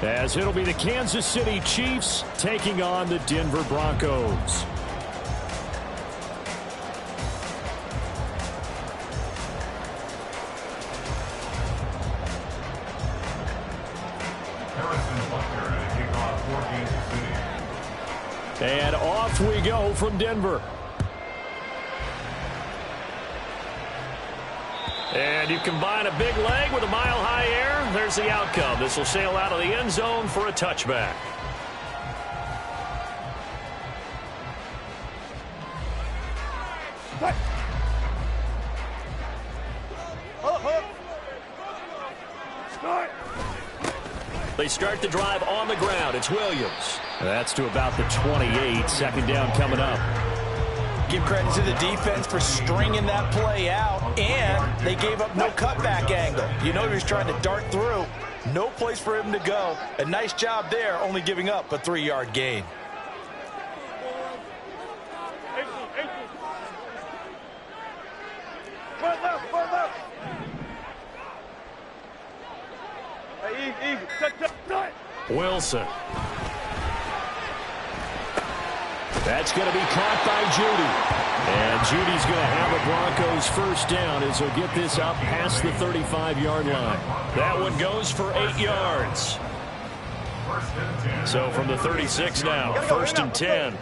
as it'll be the Kansas City Chiefs taking on the Denver Broncos. And off we go from Denver. And you combine a big leg with a mile-high air, there's the outcome. This will sail out of the end zone for a touchback. They start the drive on the ground. It's Williams. That's to about the 28. Second down coming up. Give credit to the defense for stringing that play out, and they gave up no cutback angle. You know he was trying to dart through. No place for him to go. A nice job there, only giving up a 3-yard gain. Wilson. That's going to be caught by Judy. And Judy's going to have a Broncos first down as he'll get this up past the 35-yard line. That one goes for 8 yards. So from the 36 now, first and 10.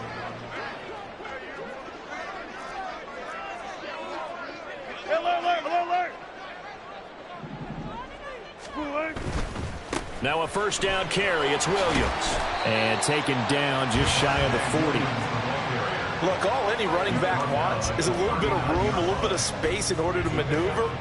Now a first down carry. It's Williams. And taken down just shy of the 40. Look, all any running back wants is a little bit of room, a little bit of space in order to maneuver.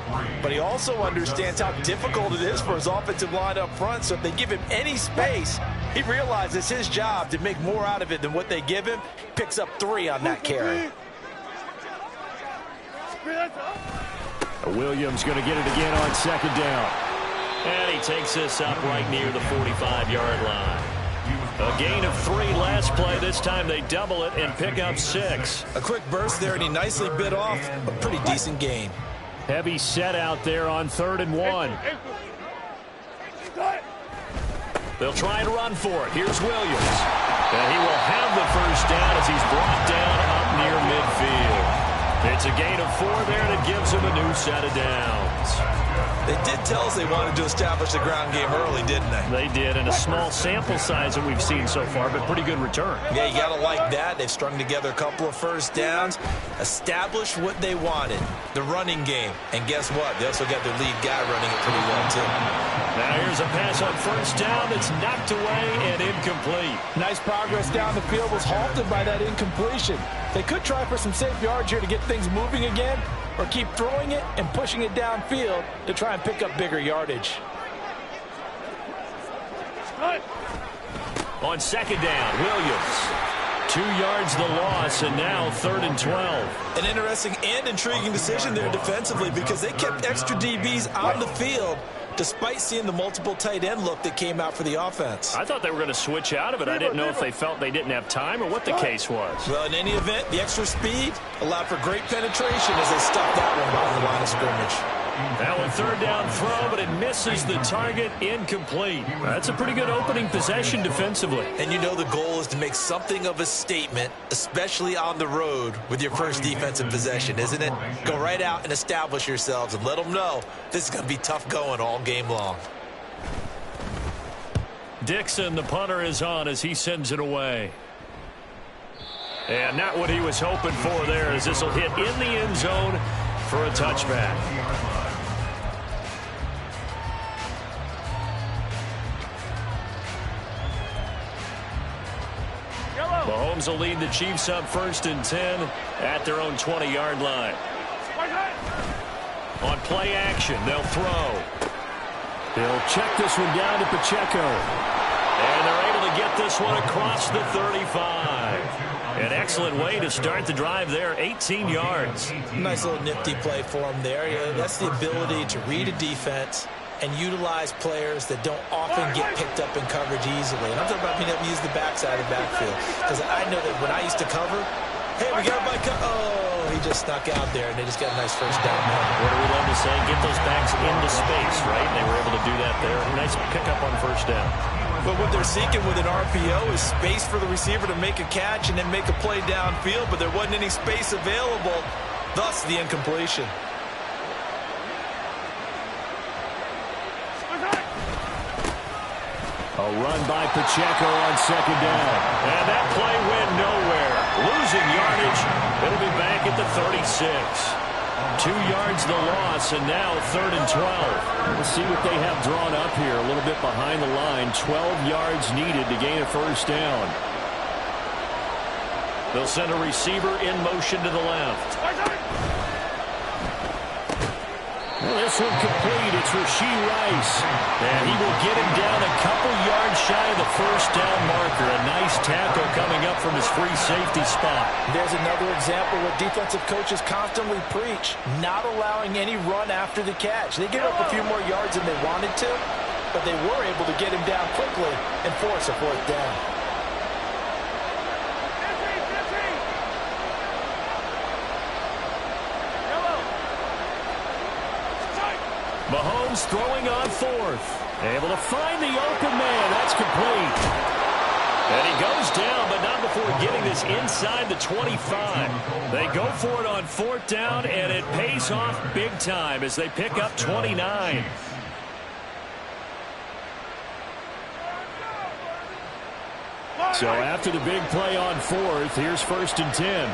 But he also understands how difficult it is for his offensive line up front. So if they give him any space, he realizes his job to make more out of it than what they give him. Picks up 3 on that carry. Williams going to get it again on second down. And he takes this up right near the 45-yard line. A gain of 3 last play. This time they double it and pick up 6. A quick burst there, and he nicely bit off a pretty decent gain. Heavy set out there on 3rd and 1. They'll try and run for it. Here's Williams. And he will have the first down as he's brought down up near midfield. It's a gain of 4 there that gives him a new set of downs. They did tell us they wanted to establish the ground game early, didn't they? They did, and a small sample size that we've seen so far, but pretty good return. Yeah, you got to like that. They've strung together a couple of first downs, established what they wanted, the running game. And guess what? They also got their lead guy running it pretty well, too. Now here's a pass on first down that's knocked away and incomplete. Nice progress down the field, was halted by that incompletion. They could try for some safe yards here to get things moving again, or keep throwing it and pushing it downfield to try and pick up bigger yardage. On second down, Williams. 2 yards the loss, and now 3rd and 12. An interesting and intriguing decision there defensively, because they kept extra DBs on the field despite seeing the multiple tight end look that came out for the offense. I thought they were going to switch out of it. I didn't know if they felt they didn't have time or what the case was. Well, in any event, the extra speed allowed for great penetration as they stuffed that one behind the line of scrimmage. Now a 3rd down throw, but it misses the target, incomplete. That's a pretty good opening possession defensively. And you know the goal is to make something of a statement, especially on the road with your first defensive possession, isn't it? Go right out and establish yourselves and let them know this is going to be tough going all game long. Dixon, the punter, is on as he sends it away. And not what he was hoping for there, as this will hit in the end zone for a touchback. Mahomes will lead the Chiefs up 1st and 10 at their own 20-yard line. On play action, they'll throw. They'll check this one down to Pacheco. And they're able to get this one across the 35. An excellent way to start the drive there, 18 yards. Nice little nifty play for him there. Yeah, that's the ability to read a defense and utilize players that don't often get picked up in coverage easily. And I'm talking about being able to use the backside of the backfield. Because I know that when I used to cover, hey, we got my oh, he just snuck out there, and they just got a nice first down. What do we love to say? Get those backs into space, right? They were able to do that there. Nice pickup on first down. But what they're seeking with an RPO is space for the receiver to make a catch and then make a play downfield, but there wasn't any space available, thus the incompletion. A run by Pacheco on second down. And that play went nowhere. Losing yardage. It'll be back at the 36. 2 yards the loss, and now 3rd and 12. We'll see what they have drawn up here. A little bit behind the line. 12 yards needed to gain a first down. They'll send a receiver in motion to the left. Well, this one complete. It's Rashee Rice. And he will get him down a couple yards shy of the first down marker. A nice tackle coming up from his free safety spot. There's another example where defensive coaches constantly preach, not allowing any run after the catch. They gave up a few more yards than they wanted to, but they were able to get him down quickly and force a 4th down. Mahomes throwing on 4th. Able to find the open man. That's complete. And he goes down, but not before getting this inside the 25. They go for it on 4th down, and it pays off big time as they pick up 29. So after the big play on 4th, here's 1st and 10.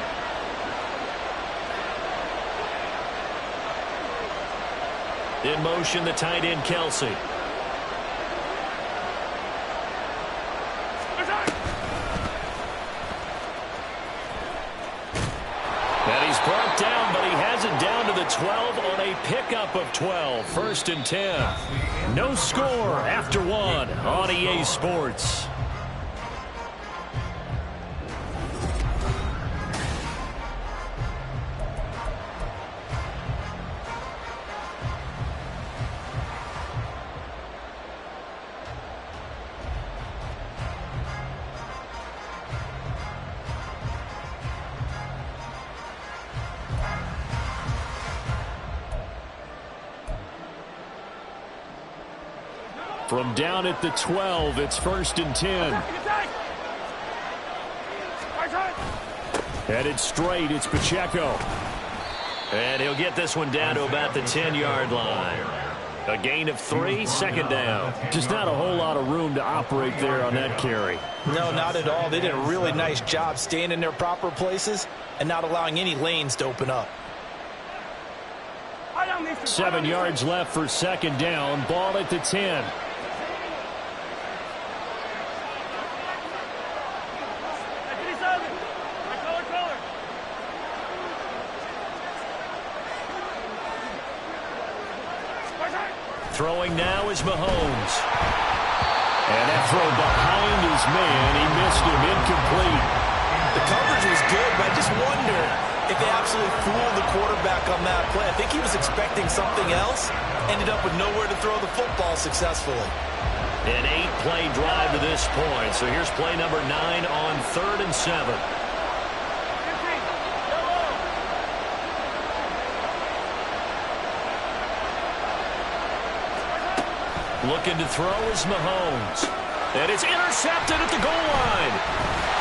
In motion, the tight end, Kelsey. And he's brought down, but he has it down to the 12 on a pickup of 12. 1st and 10. No score after 1 on EA Sports. From down at the 12, it's 1st and 10. Headed straight, it's Pacheco. And he'll get this one down to about the 10-yard line. A gain of 3, 2nd down. Just not a whole lot of room to operate there on that carry. No, not at all. They did a really nice job staying in their proper places and not allowing any lanes to open up. 7 yards left for 2nd down. Ball at the 10. Throwing now is Mahomes. And that throw behind his man. He missed him. Incomplete. The coverage was good, but I just wonder if they absolutely fooled the quarterback on that play. I think he was expecting something else. Ended up with nowhere to throw the football successfully. An 8-play drive to this point. So here's play number 9 on 3rd and 7. Looking to throw is Mahomes. And it's intercepted at the goal line.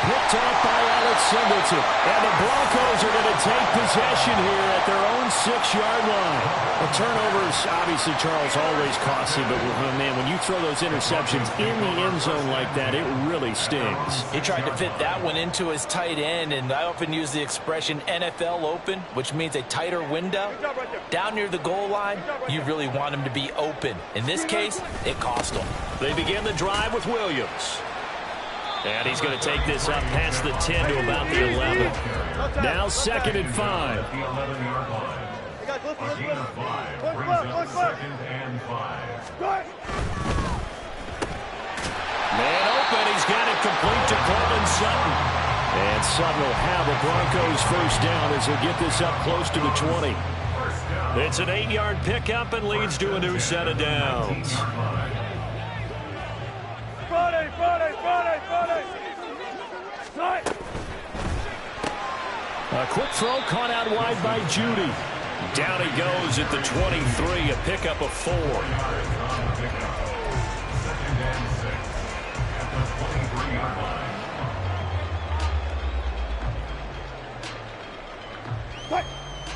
Picked off by Alex Singleton. And the Broncos are going to take possession here at their own 6-yard line. The turnovers, obviously, Charles, always costly. But, man, when you throw those interceptions in the end zone like that, it really stings. He tried to fit that one into his tight end, and I often use the expression NFL open, which means a tighter window. Down near the goal line, you really want him to be open. In this case, it cost him. They begin the drive with Williams. And he's going to take this up past the 10 to about the 11. Now 2nd and 5. Man open. He's got it complete to Cortland Sutton. And Sutton will have a Broncos first down as he'll get this up close to the 20. It's an 8-yard pickup and leads to a new set of downs. A quick throw caught out wide by Judy. Down he goes at the 23, a pickup of 4.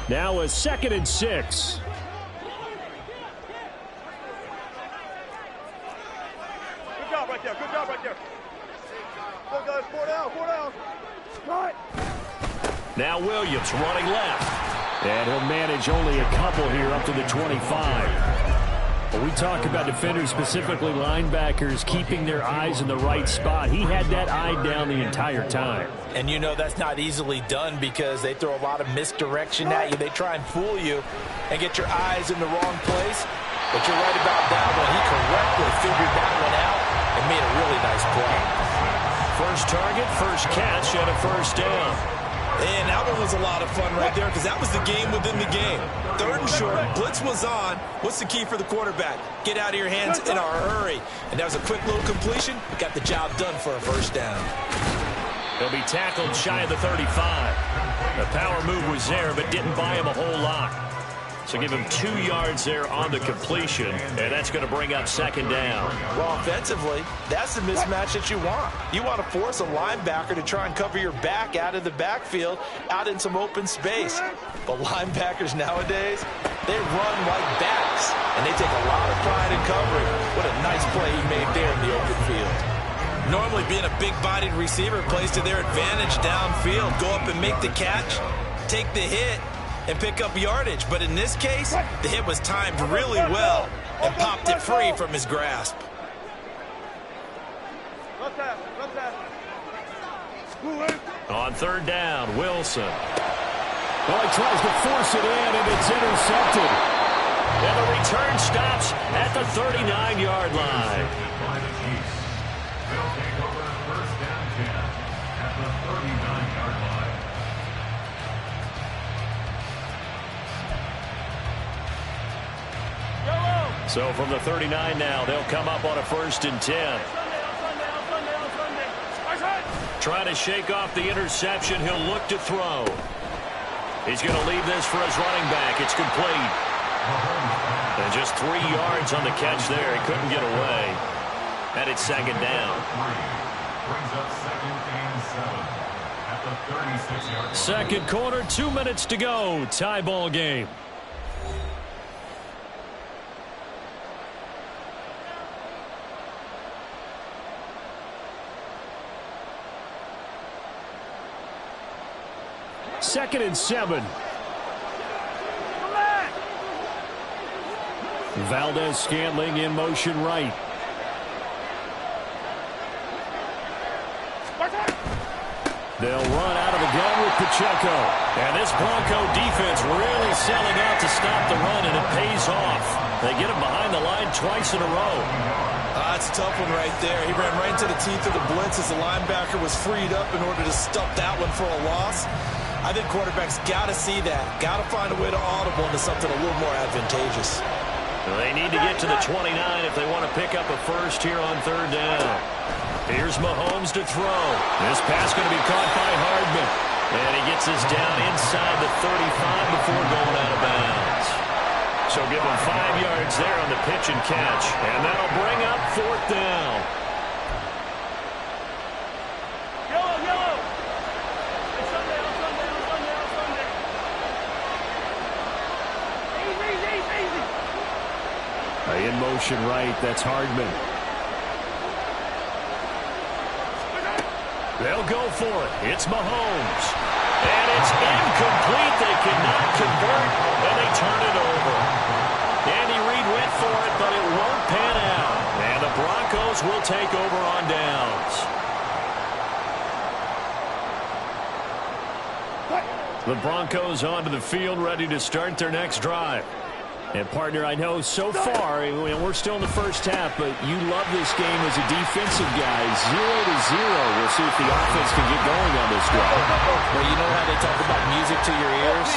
Now a 2nd and 6. Good job right there. Good job right there. Go, guys. 4 down. 4 down. Right. Now Williams running left. And he'll manage only a couple here up to the 25. When we talk about defenders, specifically linebackers, keeping their eyes in the right spot, he had that eye down the entire time. And you know that's not easily done because they throw a lot of misdirection at you. They try and fool you and get your eyes in the wrong place. But you're right about that one. He correctly figured that one out and made a really nice play. First target, first catch, and a first down. And that one was a lot of fun right there because that was the game within the game. 3rd and short, blitz was on. What's the key for the quarterback? Get out of your hands in a hurry. And that was a quick little completion. We got the job done for a first down. He'll be tackled shy of the 35. The power move was there, but didn't buy him a whole lot. So give him 2 yards there on the completion, and that's going to bring up 2nd down. Well, offensively, that's the mismatch that you want. You want to force a linebacker to try and cover your back out of the backfield, out in some open space. But linebackers nowadays, they run like backs, and they take a lot of pride in covering. What a nice play he made there in the open field. Normally being a big-bodied receiver plays to their advantage downfield. Go up and make the catch, take the hit, and pick up yardage. But in this case, the hit was timed really well and popped it free from his grasp. On 3rd down, Wilson. Well, he tries to force it in, and it's intercepted. And the return stops at the 39-yard line. So from the 39 now, they'll come up on a 1st and 10. Trying to shake off the interception. He'll look to throw. He's going to leave this for his running back. It's complete. And just 3 yards on the catch there. He couldn't get away. And it's 2nd down. Second quarter, 2 minutes to go. Tie ball game. Second and 7. Valdez-Scantling in motion right. They'll run out of the gun with Pacheco. And this Bronco defense really selling out to stop the run, and it pays off. They get him behind the line twice in a row. That's a tough one right there. He ran right into the teeth of the blitz as the linebacker was freed up in order to stuff that one for a loss. I think quarterbacks got to see that. Got to find a way to audible into something a little more advantageous. They need to get to the 29 if they want to pick up a first here on 3rd down. Here's Mahomes to throw. This pass going to be caught by Hardman. And he gets this down inside the 35 before going out of bounds. So give him 5 yards there on the pitch and catch. And that'll bring up 4th down. Yellow. In motion right, that's Hardman. They'll go for it. It's Mahomes. And it's incomplete. They cannot convert, and they turn it over. Andy Reid went for it, but it won't pan out. And the Broncos will take over on downs. The Broncos onto the field, ready to start their next drive. And, partner, I know so far, we're still in the first half, but you love this game as a defensive guy. 0-0. We'll see if the offense can get going on this drive. Well, you know how they talk about music to your ears?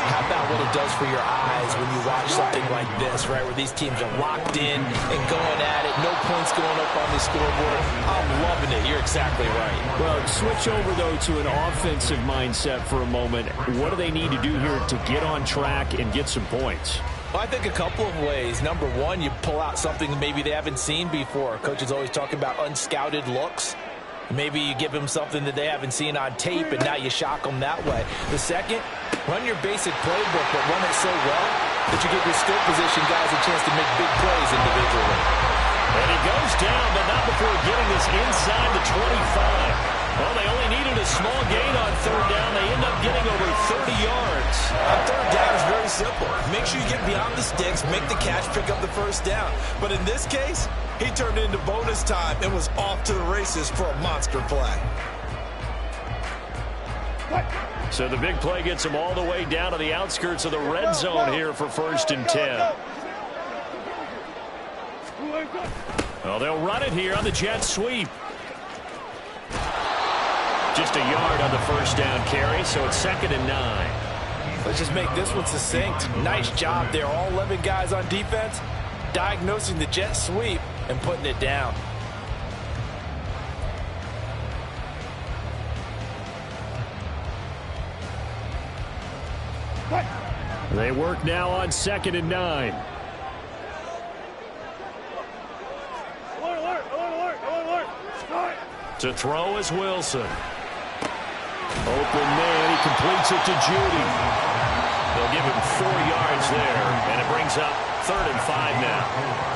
How about what it does for your eyes when you watch something like this, right, where these teams are locked in and going at it, no points going up on the scoreboard. I'm loving it. You're exactly right. Well, switch over, though, to an offensive mindset for a moment. What do they need to do here to get on track and get some points? Well, I think a couple of ways. Number one, you pull out something maybe they haven't seen before. Coaches always talk about unscouted looks. Maybe you give them something that they haven't seen on tape, and now you shock them that way. The second, run your basic playbook, but run it so well that you give your skill position guys a chance to make big plays individually. And he goes down, but not before getting this inside the 25. Well, they only needed a small gain on third down. They end up getting over 30 yards. On third down is very simple. Make sure you get beyond the sticks, make the catch, pick up the first down. But in this case, he turned into bonus time and was off to the races for a monster play. So the big play gets him all the way down to the outskirts of the red zone here for 1st and 10. Well, they'll run it here on the jet sweep. Just a yard on the first down carry, so it's 2nd and 9. Let's just make this one succinct. Nice job there. All 11 guys on defense diagnosing the jet sweep and putting it down. They work now on 2nd and 9. To throw is Wilson. Open man, he completes it to Judy. They'll give him 4 yards there, and it brings up 3rd and 5 now.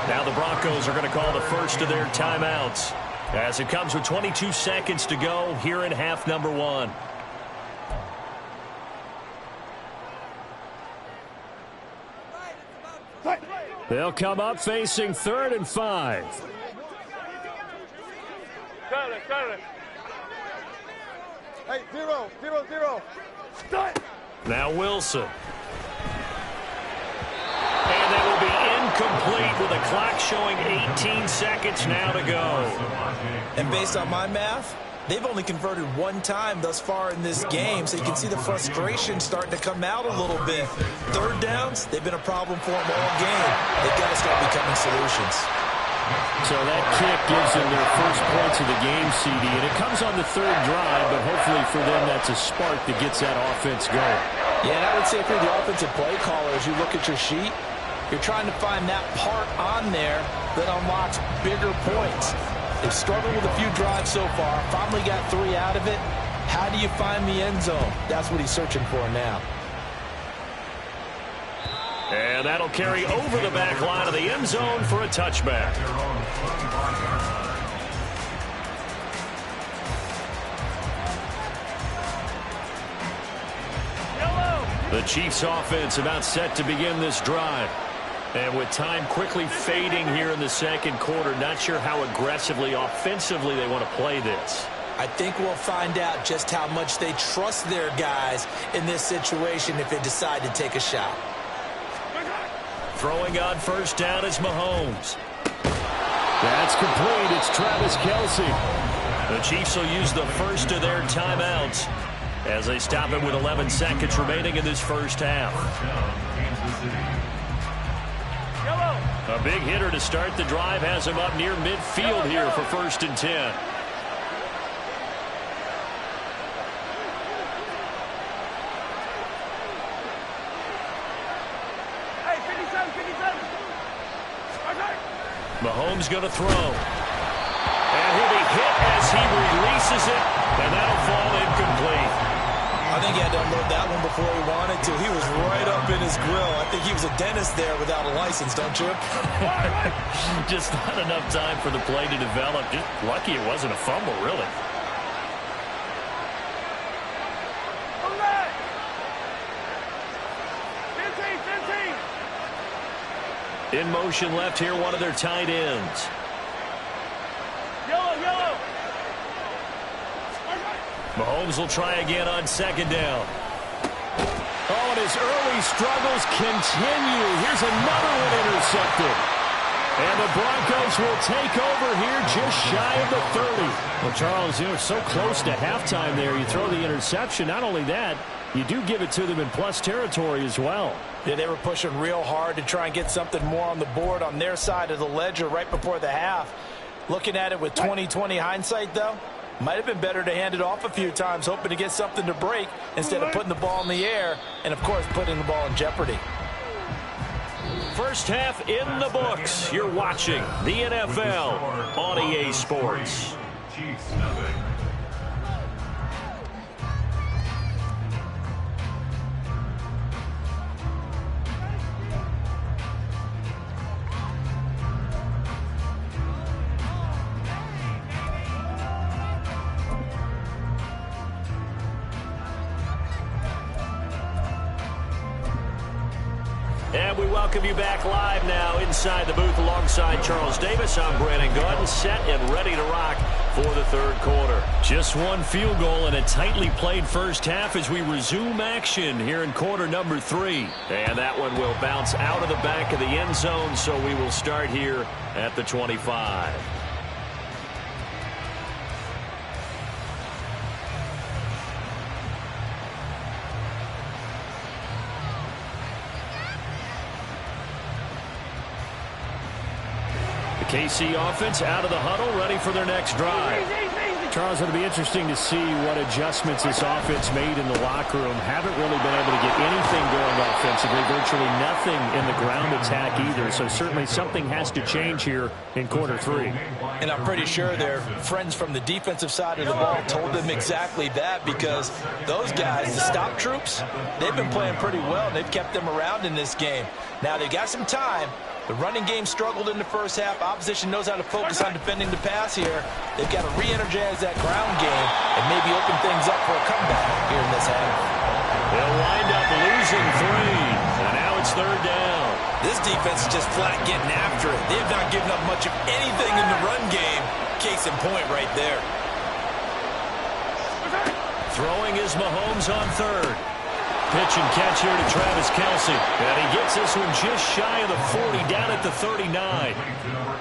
Now the Broncos are going to call the first of their timeouts as it comes with 22 seconds to go here in half number 1. They'll come up facing 3rd and 5. Hey, 0-0-0. Now Wilson. And that will be incomplete with the clock showing 18 seconds now to go. And based on my math, they've only converted 1 time thus far in this game, so you can see the frustration starting to come out a little bit. Third downs, they've been a problem for them all game. They've got to start becoming solutions. So that kick gives them their first points of the game, CD, and it comes on the 3rd drive, but hopefully for them that's a spark that gets that offense going. Yeah, and I would say if you're the offensive play caller, as you look at your sheet, you're trying to find that part on there that unlocks bigger points. They've struggled with a few drives so far, finally got 3 out of it. How do you find the end zone? That's what he's searching for now. And that'll carry over the back line of the end zone for a touchback. The Chiefs offense about set to begin this drive. And with time quickly fading here in the 2nd quarter, not sure how aggressively, offensively they want to play this. I think we'll find out just how much they trust their guys in this situation if they decide to take a shot. Throwing on first down is Mahomes. That's complete. It's Travis Kelce. The Chiefs will use the first of their timeouts as they stop it with 11 seconds remaining in this first half. A big hitter to start the drive has him up near midfield here for 1st and 10. Mahomes going to throw. And he'll be hit as he releases it, and that'll fall incomplete. I think he had to unload that one before he wanted to. He was right up in his grill. I think he was a dentist there without a license, don't you? Just not enough time for the play to develop. Just lucky it wasn't a fumble, really. In motion left here, one of their tight ends. Yellow. Mahomes will try again on 2nd down. Oh, and his early struggles continue. Here's another one intercepted. And the Broncos will take over here just shy of the 30. Well, Charles, you know, so close to halftime there. You throw the interception. Not only that, you do give it to them in plus territory as well. Yeah, they were pushing real hard to try and get something more on the board on their side of the ledger right before the half. Looking at it with 20/20 hindsight, though, might have been better to hand it off a few times, hoping to get something to break instead of putting the ball in the air and, of course, putting the ball in jeopardy. First half in the books. You're watching the NFL on EA Sports. Chiefs nothing. And we welcome you back live now inside the booth alongside Charles Davis. I'm Brandon Gordon, set and ready to rock for the third quarter. Just one field goal in a tightly played first half as we resume action here in quarter number 3. And that one will bounce out of the back of the end zone, so we will start here at the 25. KC offense out of the huddle, ready for their next drive. Charles, it'll be interesting to see what adjustments this offense made in the locker room. Haven't really been able to get anything going offensively, virtually nothing in the ground attack either. So certainly something has to change here in quarter 3. And I'm pretty sure their friends from the defensive side of the ball told them exactly that, because those guys, the stop troops, they've been playing pretty well. They've kept them around in this game. Now they got some time. The running game struggled in the first half. Opposition knows how to focus on defending the pass here. They've got to re-energize that ground game and maybe open things up for a comeback here in this half. They'll wind up losing 3. And now it's third down. This defense is just flat getting after it. They have not given up much of anything in the run game. Case in point right there. Throwing is Mahomes on third. Pitch and catch here to Travis Kelce. And he gets this one just shy of the 40, down at the 39.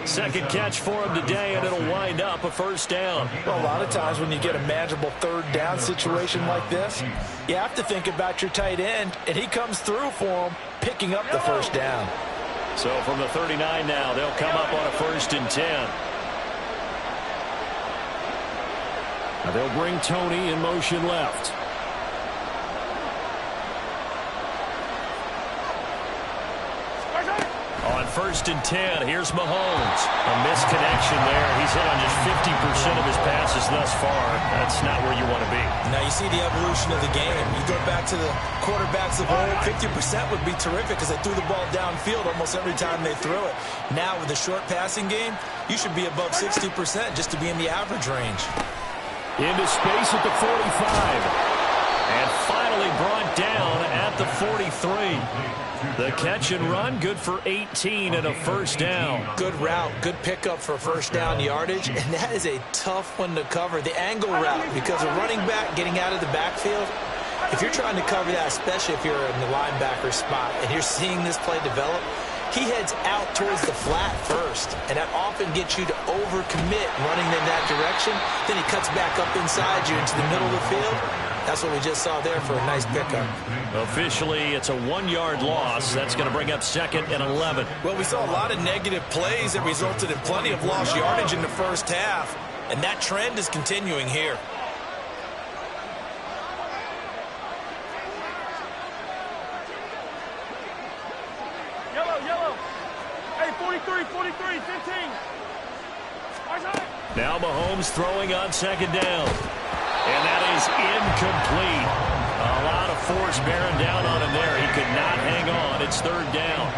Second catch for him today, and it'll wind up a first down. Well, a lot of times when you get a manageable third down situation like this, you have to think about your tight end, and he comes through for him, picking up the first down. So from the 39 now, they'll come up on a 1st and 10. Now they'll bring Tony in motion left. On 1st and 10, here's Mahomes. A misconnection there. He's hit on just 50% of his passes thus far. That's not where you want to be. Now you see the evolution of the game. You go back to the quarterbacks of old, 50% would be terrific because they threw the ball downfield almost every time they threw it. Now with the short passing game, you should be above 60% just to be in the average range. Into space at the 45. And finally brought down at the 43. The catch and run, good for 18 and a first down. Good route, good pickup for first down yardage, and that is a tough one to cover. The angle route, because a running back getting out of the backfield, if you're trying to cover that, especially if you're in the linebacker spot and you're seeing this play develop, he heads out towards the flat first, and that often gets you to overcommit running in that direction. Then he cuts back up inside you into the middle of the field. That's what we just saw there for a nice pickup. Officially, it's a 1-yard loss. That's going to bring up 2nd and 11. Well, we saw a lot of negative plays that resulted in plenty of lost yardage in the first half, and that trend is continuing here. Yellow. Hey, 43, 15. Now Mahomes throwing on 2nd down. And that is incomplete. A lot of force bearing down on him there. He could not hang on. It's 3rd down.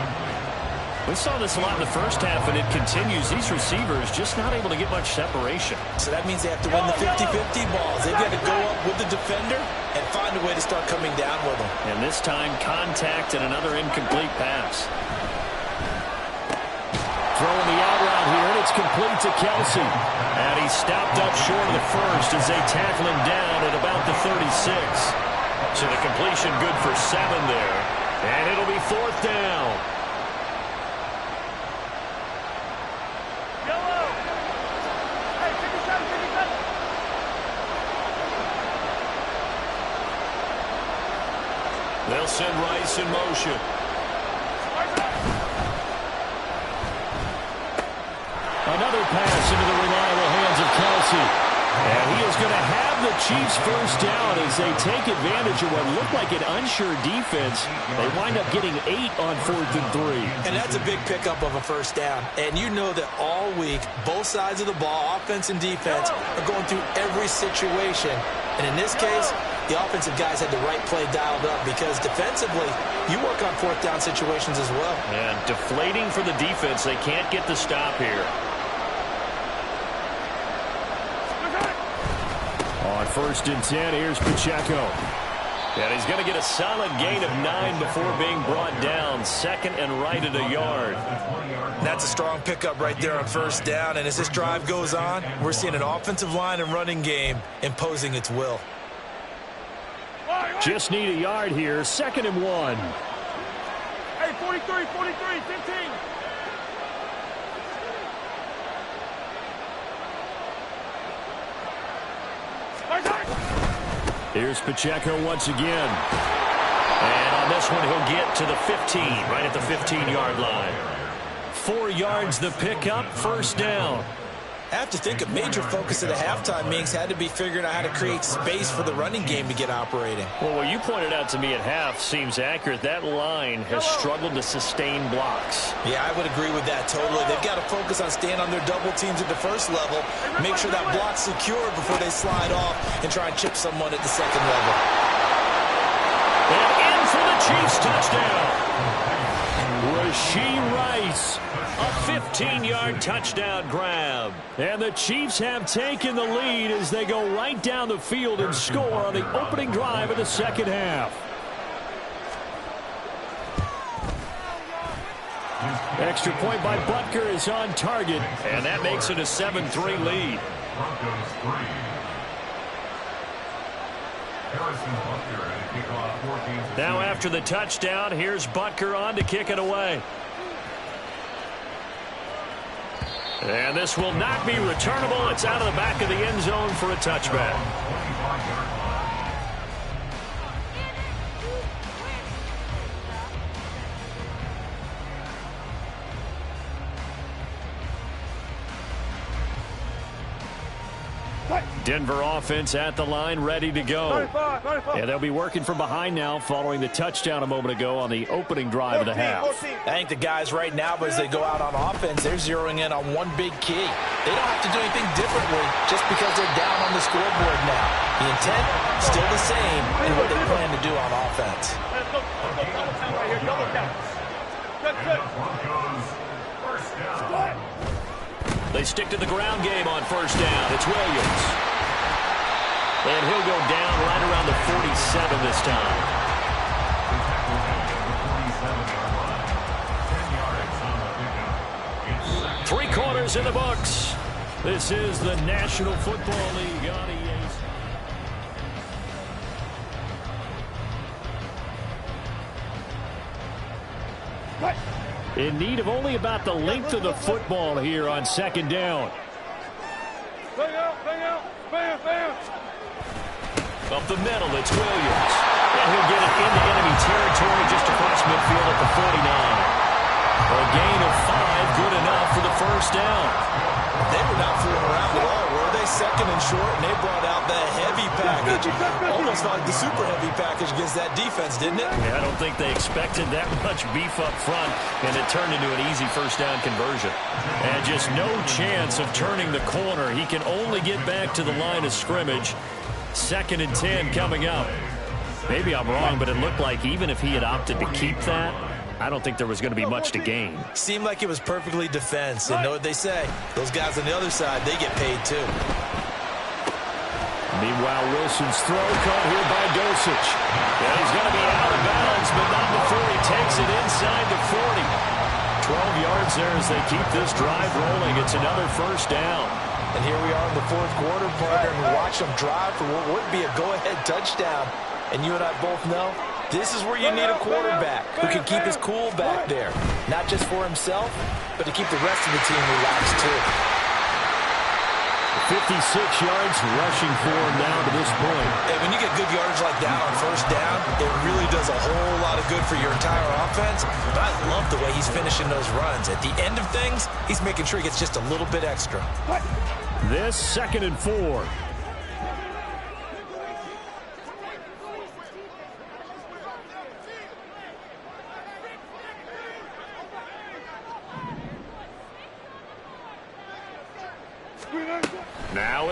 We saw this a lot in the first half, and it continues. These receivers just not able to get much separation. So that means they have to win the 50-50 balls. They've got to go up with the defender and find a way to start coming down with them. And this time, contact and another incomplete pass. Throwing the out route here, and it's complete to Kelce. And he stopped up short of the first as they tackle him down at about the 36. So the completion good for 7 there. And it'll be 4th down. Yellow. Hey, 57. They'll send Rice in motion. Another pass into the reliable hands of Kelce. And he is going to have the Chiefs first down as they take advantage of what looked like an unsure defense. They wind up getting 8 on 4th and 3. And that's a big pickup of a first down. And you know that all week, both sides of the ball, offense and defense, are going through every situation. And in this case, the offensive guys had the right play dialed up because defensively, you work on 4th down situations as well. And deflating for the defense. They can't get the stop here. On 1st and 10, here's Pacheco. And he's going to get a solid gain of 9 before being brought down. 2nd and right at a yard. That's a strong pickup right there on 1st down. And as this drive goes on, we're seeing an offensive line and running game imposing its will. Just need a yard here. 2nd and 1. Hey, 43, 15. Here's Pacheco once again. And on this one, he'll get to the 15, right at the 15-yard line. 4 yards the pickup, 1st down. I have to think a major focus of the halftime meetings had to be figuring out how to create space for the running game to get operating. Well, what you pointed out to me at half seems accurate. That line has struggled to sustain blocks. Yeah, I would agree with that totally. They've got to focus on staying on their double teams at the first level, make sure that block's secure before they slide off and try and chip someone at the second level. And in for the Chiefs touchdown. Rashee Rice. A 15-yard touchdown grab. And the Chiefs have taken the lead as they go right down the field and score on the opening drive of the second half. Extra point by Butker is on target. And that makes it a 7-3 lead. Now after the touchdown, here's Butker on to kick it away. And this will not be returnable. It's out of the back of the end zone for a touchback. Denver offense at the line, ready to go. 95. And they'll be working from behind now following the touchdown a moment ago on the opening drive of the half. I think the guys right now, as they go out on offense, they're zeroing in on one big key. They don't have to do anything differently just because they're down on the scoreboard now. The intent, still the same in what they plan to do on offense. Double count. Good. They stick to the ground game on 1st down. It's Williams. And he'll go down right around the 47 this time. Three quarters in the books. This is the National Football League on EA. In need of only about the length of the football here on 2nd down. Bang out. Bam. Up the middle, it's Williams. And he'll get it into enemy territory just across midfield at the 49. A gain of 5, good enough for the 1st down. They were not fooling around at all, were they? 2nd and short, and they brought out the heavy package. Almost like the super heavy package against that defense, didn't it? Yeah, I don't think they expected that much beef up front, and it turned into an easy 1st down conversion. And just no chance of turning the corner. He can only get back to the line of scrimmage. 2nd and 10 coming up. Maybe I'm wrong, but it looked like even if he had opted to keep that, I don't think there was going to be much to gain. Seemed like it was perfectly defense. And know what they say? Those guys on the other side, they get paid too. Meanwhile, Wilson's throw caught here by Dosich. Yeah, he's going to be out of bounds, but not before he takes it inside the 40. 12 yards there as they keep this drive rolling. It's another 1st down. And here we are in the 4th quarter, partner, and we watch them drive for what would be a go-ahead touchdown. And you and I both know this is where you need a quarterback who can keep his cool back there. Not just for himself, but to keep the rest of the team relaxed too. 56 yards rushing for him now to this point. And when you get good yardage like that on 1st down, it really does a whole lot of good for your entire offense. But I love the way he's finishing those runs. At the end of things, he's making sure he gets just a little bit extra. This 2nd and 4.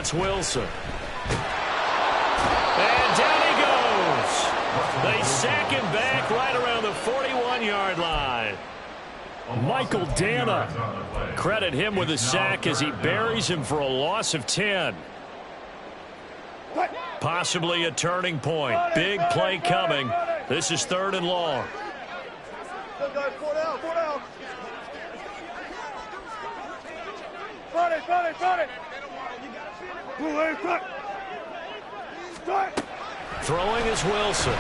it's Wilson. And down he goes. They sack him back right around the 41-yard line. Michael Dana. Credit him with a sack as he buries him for a loss of 10. Possibly a turning point. Big play coming. This is 3rd and long. Go, guys, 4 down, 4 down. Front it, front it, front it. Move in, front. Throwing is Wilson.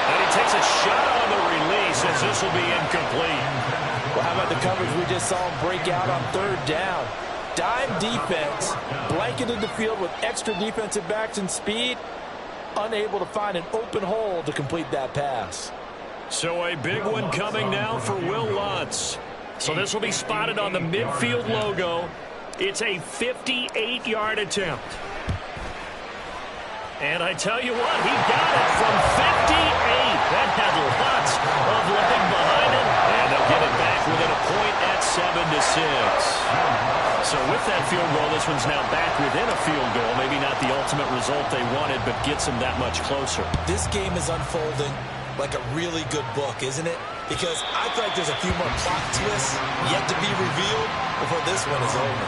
And he takes a shot on the release as this will be incomplete. Well, how about the coverage we just saw him break out on 3rd down? Dime defense, blanketed the field with extra defensive backs and speed, unable to find an open hole to complete that pass. So a big one coming now for Will Lutz. So this will be spotted on the midfield logo. It's a 58-yard attempt. And I tell you what, he got it from 58. That had lots of leg behind it. And they'll get it back within a point at 7-6. So with that field goal, this one's now back within a field goal. Maybe not the ultimate result they wanted, but gets them that much closer. This game is unfolding like a really good book, isn't it? Because I feel like there's a few more plot twists yet to be revealed before this one is over.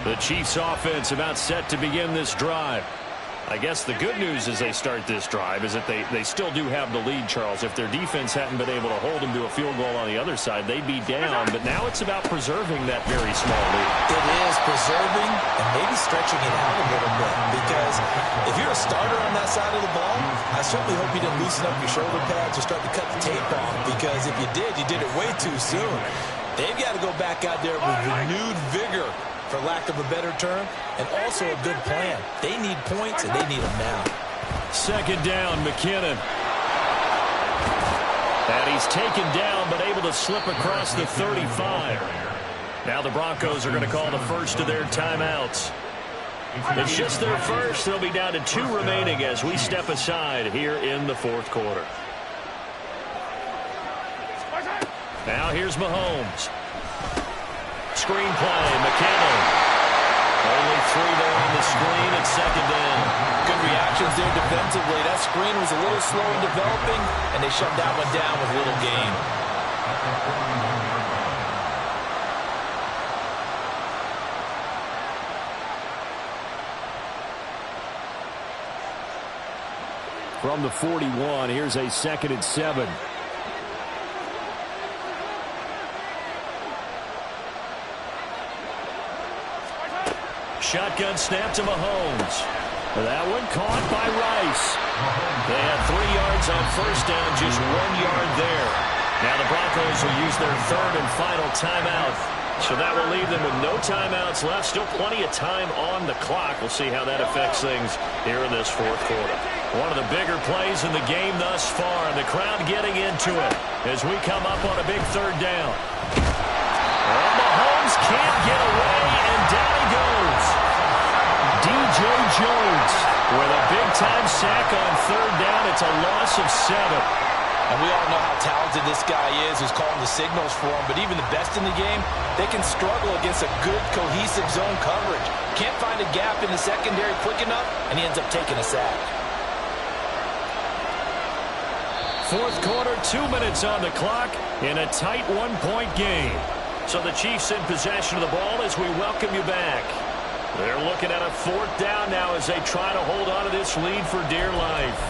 The Chiefs offense about set to begin this drive. I guess the good news as they start this drive is that they still do have the lead, Charles. If their defense hadn't been able to hold them to a field goal on the other side, they'd be down. But now it's about preserving that very small lead. It is preserving and maybe stretching it out a little bit. Because if you're a starter on that side of the ball, I certainly hope you didn't loosen up your shoulder pads or start to cut the tape off. Because if you did it way too soon. They've got to go back out there with renewed vigor, for lack of a better term, and also a good plan. They need points, and they need them now. 2nd down, McKinnon. And he's taken down, but able to slip across the 35. Now the Broncos are going to call the first of their timeouts. It's just their first. They'll be down to 2 remaining as we step aside here in the 4th quarter. Now here's Mahomes. Screen play, McKinnon. Only 3 there on the screen at 2nd down. Good reactions there defensively. That screen was a little slow in developing, and they shut that one down with little gain. From the 41, here's a 2nd and 7. Shotgun snap to Mahomes. That one caught by Rice. They had 3 yards on 1st down, just 1 yard there. Now the Broncos will use their 3rd and final timeout. So that will leave them with no timeouts left. Still plenty of time on the clock. We'll see how that affects things here in this 4th quarter. One of the bigger plays in the game thus far, and the crowd getting into it as we come up on a big 3rd down. Well, Mahomes can't get away, and down he goes. DJ Jones with a big-time sack on 3rd down. It's a loss of 7. And we all know how talented this guy is who's calling the signals for him. But even the best in the game, they can struggle against a good, cohesive zone coverage. Can't find a gap in the secondary quick enough, and he ends up taking a sack. 4th quarter, 2 minutes on the clock in a tight 1-point game. So the Chiefs in possession of the ball as we welcome you back. They're looking at a 4th down now as they try to hold on to this lead for dear life.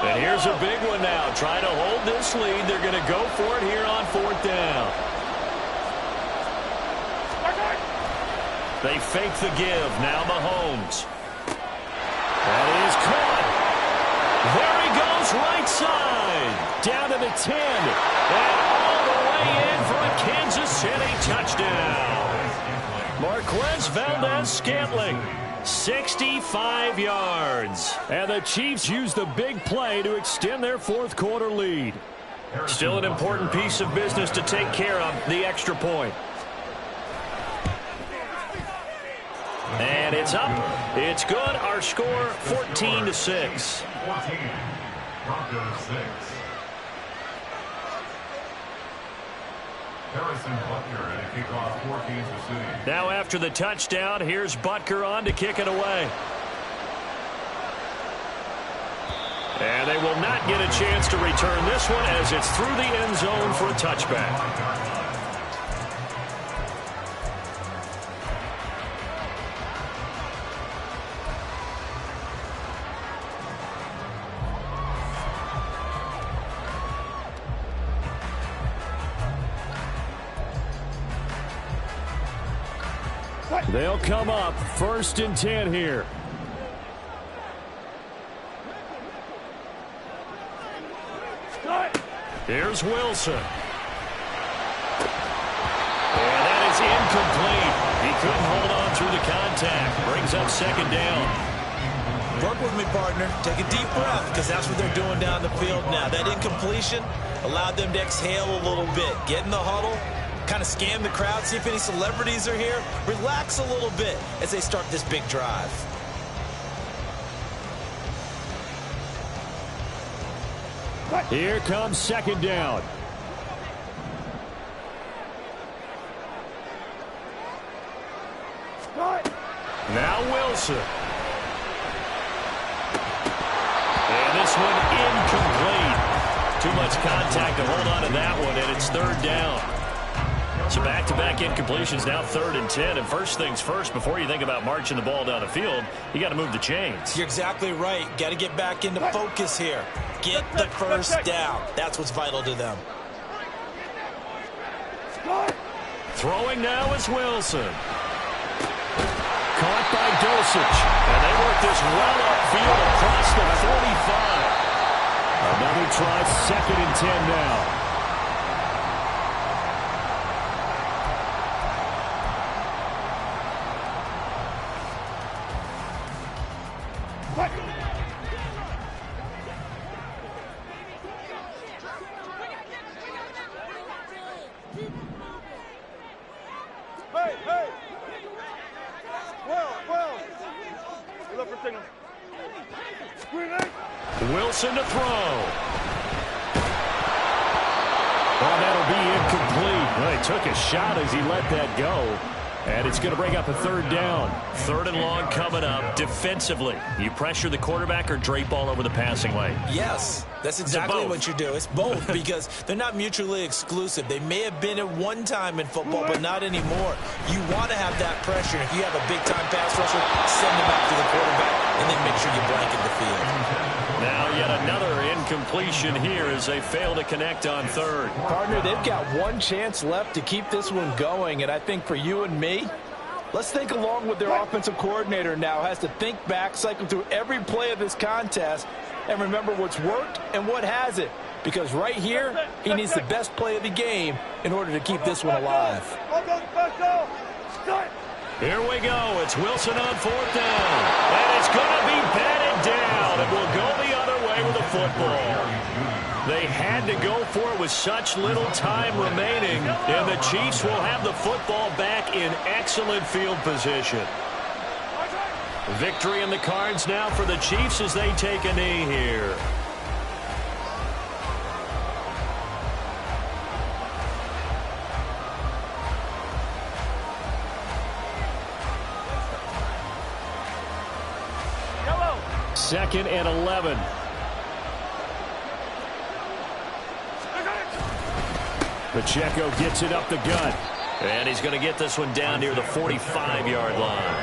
And here's a big one now. Trying to hold this lead. They're going to go for it here on 4th down. They fake the give. Now Mahomes. That is caught. There he goes, right side. Down to the 10. And all the way in for a Kansas City touchdown. Marquez Valdez-Scantling. 65 yards. And the Chiefs use the big play to extend their 4th quarter lead. Still an important piece of business to take care of, the extra point. And it's up. It's good. Our score, 14-6. Broncos 6. Harrison Butker and a kickoff for Kansas City. Now after the touchdown, here's Butker on to kick it away. And they will not get a chance to return this one as it's through the end zone for a touchback. They'll come up 1st and 10 here. Here's Wilson. And that is incomplete. He couldn't hold on through the contact. Brings up 2nd down. Work with me, partner. Take a deep breath, because that's what they're doing down the field now. That incompletion allowed them to exhale a little bit. Get in the huddle. Kind of scan the crowd, see if any celebrities are here. Relax a little bit as they start this big drive. Here comes 2nd down. Now Wilson. And this one incomplete. Too much contact to hold on to that one, and it's 3rd down. So back-to-back incompletions, now 3rd and 10. And first things first, before you think about marching the ball down the field, you got to move the chains. You're exactly right. Got to get back into focus here. Get the first down. That's what's vital to them. Throwing now is Wilson. Caught by Dosich. And they work this well upfield across the 45. Another try, 2nd and 10 now. Wilson to throw. Well, that'll be incomplete. Well, he took a shot as he let that go. And it's going to bring up a 3rd down. 3rd and long coming up. Defensively, you pressure the quarterback or drape all over the passing lane? Yes, that's exactly what you do. It's both, because they're not mutually exclusive. They may have been at one time in football, but not anymore. You want to have that pressure. If you have a big-time pass rusher, send him out to the quarterback, and then make sure you blanket the field. Now yet another incompletion here as they fail to connect on 3rd. Partner, they've got one chance left to keep this one going, and I think for you and me, let's think along with their offensive coordinator now. Has to think back, cycle through every play of this contest, and remember what's worked and what hasn't. Because right here, he needs the best play of the game in order to keep this one alive. Here we go. It's Wilson on 4th down. And it's going to be batted down. It will go the other way with the football. They had to go for it with such little time remaining. And the Chiefs will have the football back in excellent field position. Victory in the cards now for the Chiefs as they take a knee here. Second and 11. Pacheco gets it up the gut. And he's going to get this one down near the 45-yard line.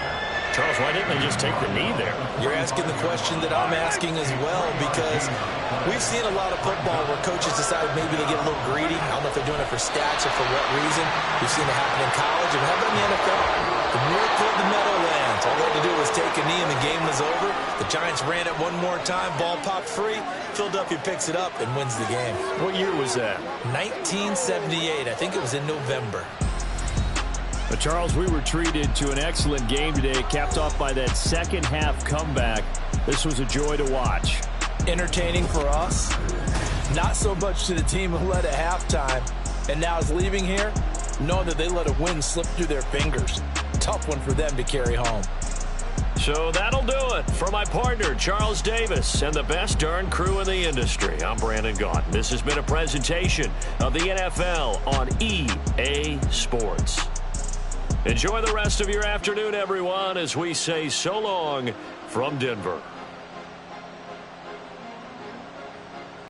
Charles, why didn't they just take the knee there? You're asking the question that I'm asking as well, because we've seen a lot of football where coaches decide maybe they get a little greedy. I don't know if they're doing it for stats or for what reason. We've seen it happen in college, and how about in the NFL? The miracle of the Meadowlands. All they had to do was take a knee and the game was over. The Giants ran it one more time. Ball popped free. Philadelphia picks it up and wins the game. What year was that? 1978. I think it was in November. But Charles, we were treated to an excellent game today, capped off by that second half comeback. This was a joy to watch. Entertaining for us, Not so much to the team who led at halftime and now is leaving here, knowing that they let a win slip through their fingers. Tough one for them to carry home. So that'll do it. For my partner, Charles Davis, and the best darn crew in the industry, I'm Brandon Gaunt. This has been a presentation of the NFL on EA Sports. Enjoy the rest of your afternoon, everyone, as we say so long from Denver.